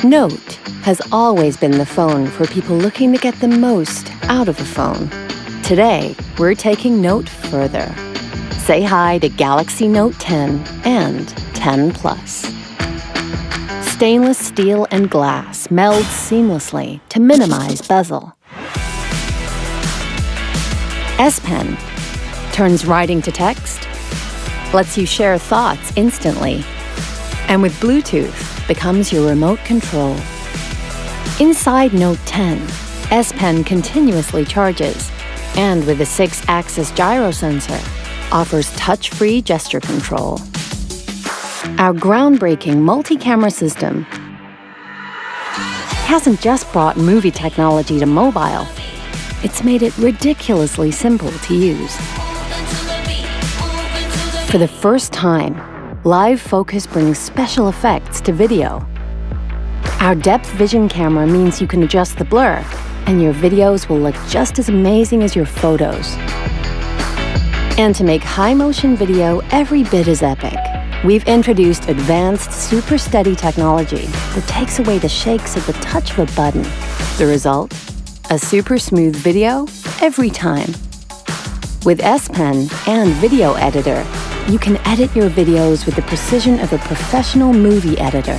Note has always been the phone for people looking to get the most out of a phone. Today, we're taking Note further. Say hi to Galaxy Note 10 and 10 Plus. Stainless steel and glass meld seamlessly to minimize bezel. S Pen turns writing to text, lets you share thoughts instantly, and with Bluetooth becomes your remote control. Inside Note 10, S Pen continuously charges, and with a 6-axis gyro sensor, offers touch-free gesture control. Our groundbreaking multi-camera system hasn't just brought movie technology to mobile, it's made it ridiculously simple to use. For the first time, Live Focus brings special effects to video. Our depth vision camera means you can adjust the blur, and your videos will look just as amazing as your photos. And to make high-motion video every bit as epic, we've introduced advanced super steady technology that takes away the shakes at the touch of a button. The result? A super smooth video every time. With S Pen and Video Editor, you can edit your videos with the precision of a professional movie editor.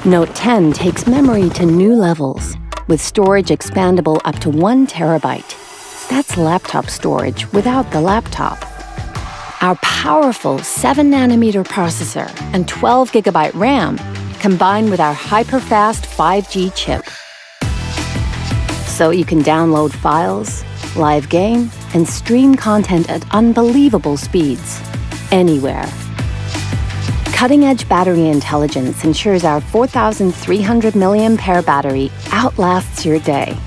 Note 10 takes memory to new levels, with storage expandable up to 1 terabyte. That's laptop storage without the laptop. Our powerful 7nm processor and 12GB RAM combine with our hyper-fast 5G chip. So you can download files, live game, and stream content at unbelievable speeds, anywhere. Cutting-edge battery intelligence ensures our 4,300 mAh battery outlasts your day.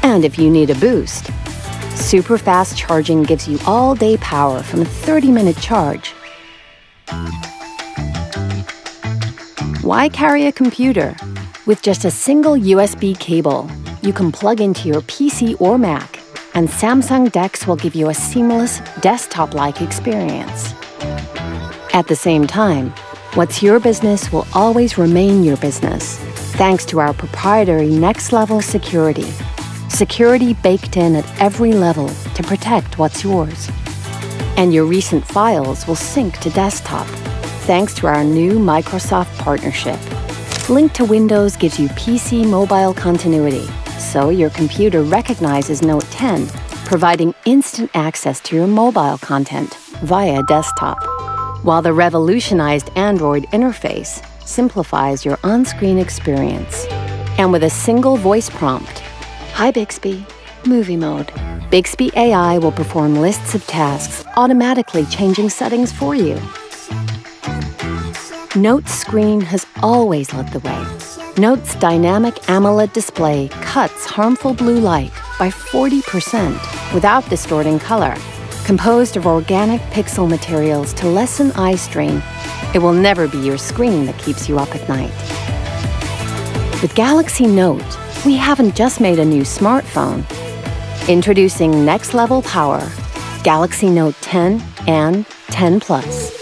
And if you need a boost, super fast charging gives you all-day power from a 30-minute charge. Why carry a computer? With just a single USB cable, you can plug into your PC or Mac, and Samsung DeX will give you a seamless, desktop-like experience. At the same time, what's your business will always remain your business, thanks to our proprietary next-level security. Security baked in at every level to protect what's yours. And your recent files will sync to desktop, thanks to our new Microsoft partnership. Link to Windows gives you PC mobile continuity, so your computer recognizes Note 10, providing instant access to your mobile content via desktop, while the revolutionized Android interface simplifies your on-screen experience. And with a single voice prompt, "Hi Bixby, movie mode," Bixby AI will perform lists of tasks, automatically changing settings for you. Note's screen has always led the way. Note's dynamic AMOLED display cuts harmful blue light by 40% without distorting color. Composed of organic pixel materials to lessen eye strain, it will never be your screen that keeps you up at night. With Galaxy Note, we haven't just made a new smartphone. Introducing next-level power, Galaxy Note 10 and 10 Plus.